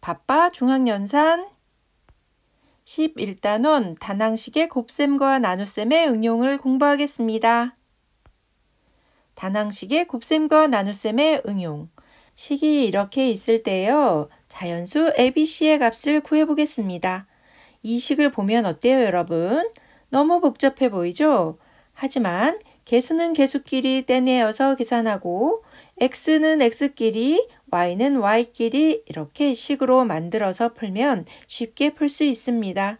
바빠 중학연산 11단원 다낭식의 곱셈과 나눗셈의 응용을 공부하겠습니다. 다낭식의 곱셈과 나눗셈의 응용. 식이 이렇게 있을 때요. 자연수 ABC의 값을 구해보겠습니다. 이 식을 보면 어때요, 여러분? 너무 복잡해 보이죠? 하지만 개수는 개수끼리 떼내어서 계산하고 x는 x끼리, y는 y끼리 이렇게 식으로 만들어서 풀면 쉽게 풀 수 있습니다.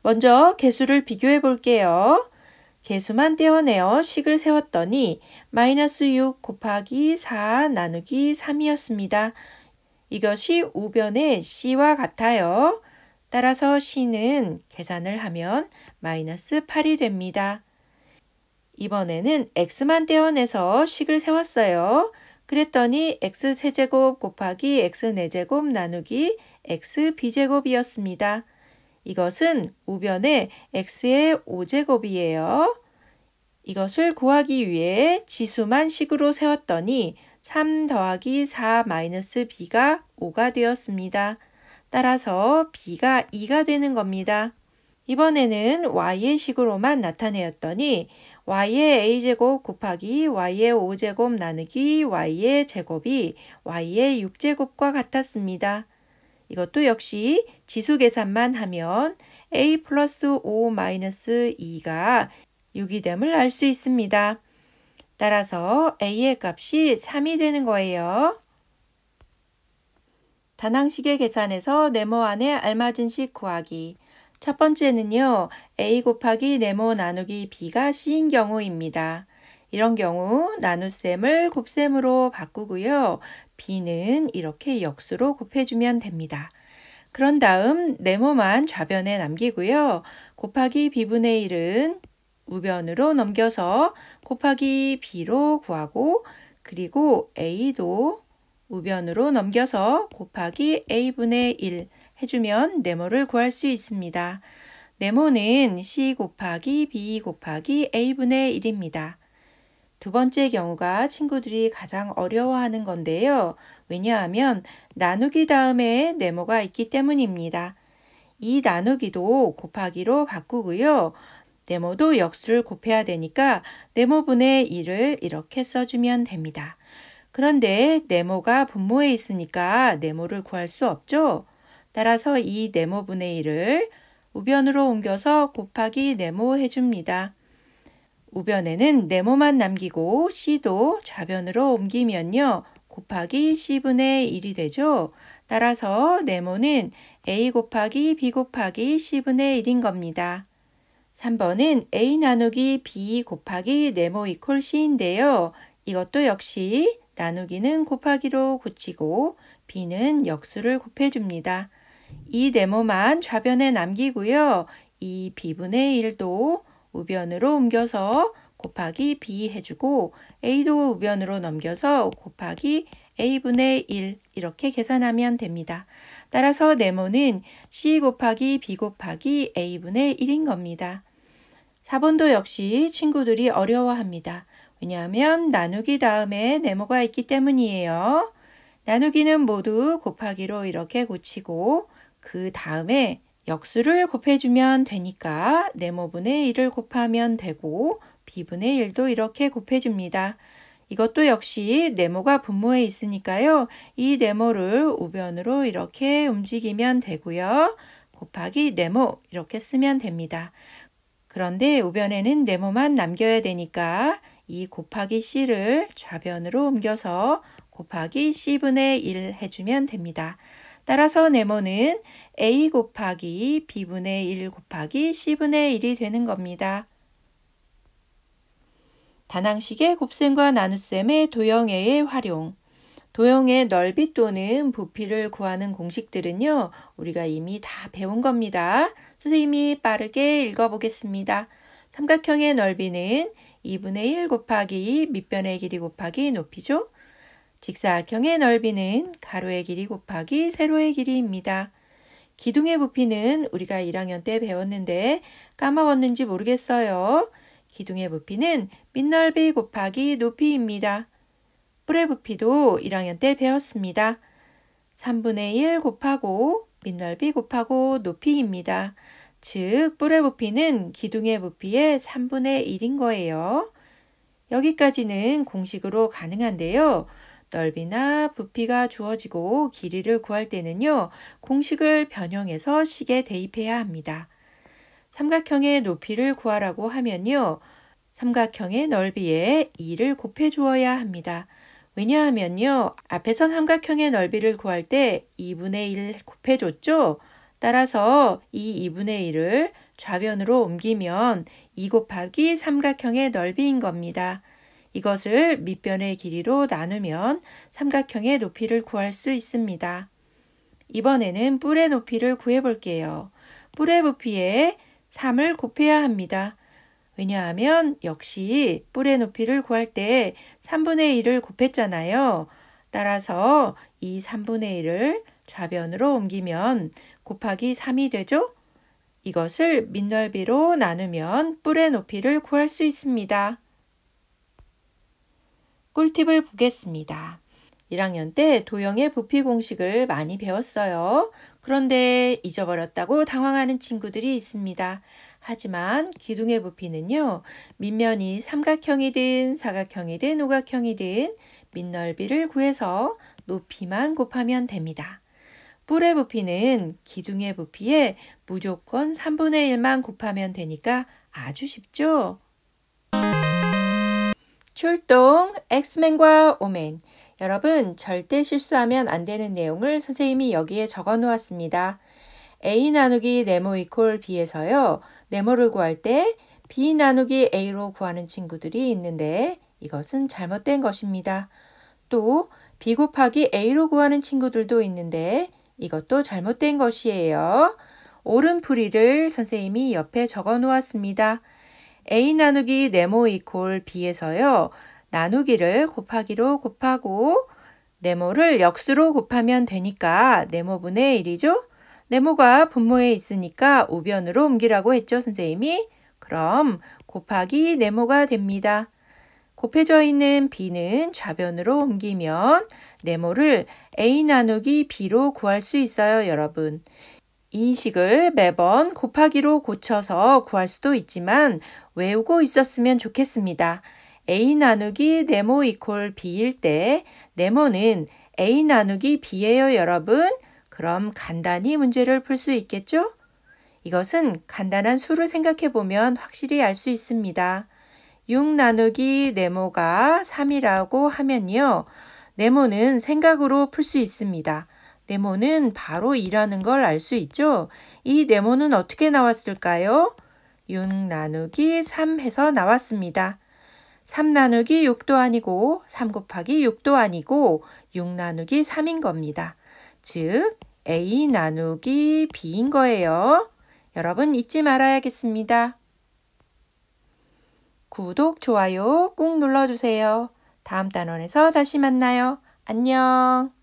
먼저 개수를 비교해 볼게요. 개수만 떼어내어 식을 세웠더니 마이너스 6 곱하기 4 나누기 3이었습니다. 이것이 우변의 c와 같아요. 따라서 c는 계산을 하면 마이너스 8이 됩니다. 이번에는 x만 떼어내서 식을 세웠어요. 그랬더니 x세제곱 곱하기 x네제곱 나누기 xb제곱이었습니다. 이것은 우변의 x의 5제곱이에요. 이것을 구하기 위해 지수만 식으로 세웠더니 3 더하기 4 마이너스 b가 5가 되었습니다. 따라서 b가 2가 되는 겁니다. 이번에는 y의 식으로만 나타내었더니 y의 a제곱 곱하기 y의 5제곱 나누기 y의 제곱이 y의 6제곱과 같았습니다. 이것도 역시 지수 계산만 하면 a 플러스 5 마이너스 2가 6이 됨을 알 수 있습니다. 따라서 a의 값이 3이 되는 거예요. 다낭식의 계산에서 네모 안에 알맞은 식 구하기. 첫 번째는요. a 곱하기 네모 나누기 b가 c인 경우입니다. 이런 경우 나눗셈을 곱셈으로 바꾸고요. b는 이렇게 역수로 곱해주면 됩니다. 그런 다음 네모만 좌변에 남기고요. 곱하기 b분의 1은 우변으로 넘겨서 곱하기 b로 구하고 그리고 a도 우변으로 넘겨서 곱하기 a분의 1 해주면 네모를 구할 수 있습니다. 네모는 c 곱하기 b 곱하기 a분의 1입니다. 두 번째 경우가 친구들이 가장 어려워하는 건데요. 왜냐하면 나누기 다음에 네모가 있기 때문입니다. 이 나누기도 곱하기로 바꾸고요. 네모도 역수를 곱해야 되니까 네모분의 1을 이렇게 써주면 됩니다. 그런데 네모가 분모에 있으니까 네모를 구할 수 없죠? 따라서 이 네모분의 1을 우변으로 옮겨서 곱하기 네모 해줍니다. 우변에는 네모만 남기고 c도 좌변으로 옮기면요. 곱하기 c분의 1이 되죠. 따라서 네모는 a 곱하기 b 곱하기 c분의 1인 겁니다. 3번은 a 나누기 b 곱하기 네모 이퀄 c인데요. 이것도 역시 나누기는 곱하기로 고치고 b는 역수를 곱해줍니다. 이 네모만 좌변에 남기고요. 이 b분의 1도 우변으로 옮겨서 곱하기 b 해주고 a도 우변으로 넘겨서 곱하기 a분의 1 이렇게 계산하면 됩니다. 따라서 네모는 c 곱하기 b 곱하기 a분의 1인 겁니다. 4번도 역시 친구들이 어려워합니다. 왜냐하면 나누기 다음에 네모가 있기 때문이에요. 나누기는 모두 곱하기로 이렇게 고치고 그 다음에 역수를 곱해주면 되니까 네모분의 1을 곱하면 되고 b분의 1도 이렇게 곱해줍니다. 이것도 역시 네모가 분모에 있으니까요. 이 네모를 우변으로 이렇게 움직이면 되고요. 곱하기 네모 이렇게 쓰면 됩니다. 그런데 우변에는 네모만 남겨야 되니까 이 곱하기 c를 좌변으로 옮겨서 곱하기 c분의 1 해주면 됩니다. 따라서 네모는 a 곱하기 b분의 1 곱하기 c분의 1이 되는 겁니다. 다낭식의 곱셈과 나눗셈의 도형의 활용. 도형의 넓이 또는 부피를 구하는 공식들은요. 우리가 이미 다 배운 겁니다. 선생님이 빠르게 읽어보겠습니다. 삼각형의 넓이는 2분의 1 곱하기 밑변의 길이 곱하기 높이죠. 직사각형의 넓이는 가로의 길이 곱하기 세로의 길이입니다. 기둥의 부피는 우리가 1학년 때 배웠는데 까먹었는지 모르겠어요. 기둥의 부피는 밑넓이 곱하기 높이입니다. 뿔의 부피도 1학년 때 배웠습니다. 3분의 1 곱하고 밑넓이 곱하고 높이입니다. 즉, 뿔의 부피는 기둥의 부피의 3분의 1인 거예요. 여기까지는 공식으로 가능한데요. 넓이나 부피가 주어지고 길이를 구할 때는요, 공식을 변형해서 식에 대입해야 합니다. 삼각형의 높이를 구하라고 하면요, 삼각형의 넓이에 2를 곱해 주어야 합니다. 왜냐하면요, 앞에선 삼각형의 넓이를 구할 때 2분의 1 곱해줬죠? 따라서 이 2분의 1을 좌변으로 옮기면 2 곱하기 삼각형의 넓이인 겁니다. 이것을 밑변의 길이로 나누면 삼각형의 높이를 구할 수 있습니다. 이번에는 뿔의 높이를 구해볼게요. 뿔의 부피에 3을 곱해야 합니다. 왜냐하면 역시 뿔의 높이를 구할 때 3분의 1을 곱했잖아요. 따라서 이 3분의 1을 좌변으로 옮기면 곱하기 3이 되죠? 이것을 밑넓이로 나누면 뿔의 높이를 구할 수 있습니다. 꿀팁을 보겠습니다. 1학년 때 도형의 부피 공식을 많이 배웠어요. 그런데 잊어버렸다고 당황하는 친구들이 있습니다. 하지만 기둥의 부피는요, 밑면이 삼각형이든 사각형이든 오각형이든 밑넓이를 구해서 높이만 곱하면 됩니다. 뿔의 부피는 기둥의 부피에 무조건 3분의 1만 곱하면 되니까 아주 쉽죠? 출동 엑스맨과 오맨. 여러분, 절대 실수하면 안 되는 내용을 선생님이 여기에 적어 놓았습니다. A 나누기 네모 이퀄 B에서요, 네모를 구할 때 B 나누기 A로 구하는 친구들이 있는데 이것은 잘못된 것입니다. 또 B 곱하기 A로 구하는 친구들도 있는데 이것도 잘못된 것이에요. 옳은 풀이를 선생님이 옆에 적어 놓았습니다. A 나누기 네모 이퀄 B에서요, 나누기를 곱하기로 곱하고 네모를 역수로 곱하면 되니까 네모분의 1이죠? 네모가 분모에 있으니까 우변으로 옮기라고 했죠, 선생님이? 그럼 곱하기 네모가 됩니다. 곱해져 있는 B는 좌변으로 옮기면 네모를 A 나누기 B로 구할 수 있어요, 여러분. 이 식을 매번 곱하기로 고쳐서 구할 수도 있지만 외우고 있었으면 좋겠습니다. A 나누기 네모 이퀄 B일 때 네모는 A 나누기 B예요, 여러분. 그럼 간단히 문제를 풀 수 있겠죠? 이것은 간단한 수를 생각해 보면 확실히 알 수 있습니다. 6 나누기 네모가 3이라고 하면요, 네모는 생각으로 풀 수 있습니다. 네모는 바로 2라는 걸 알 수 있죠? 이 네모는 어떻게 나왔을까요? 6 나누기 3 해서 나왔습니다. 3 나누기 6도 아니고 3 곱하기 6도 아니고 6 나누기 3인 겁니다. 즉 A 나누기 B인 거예요. 여러분 잊지 말아야겠습니다. 구독, 좋아요 꾹 눌러주세요. 다음 단원에서 다시 만나요. 안녕.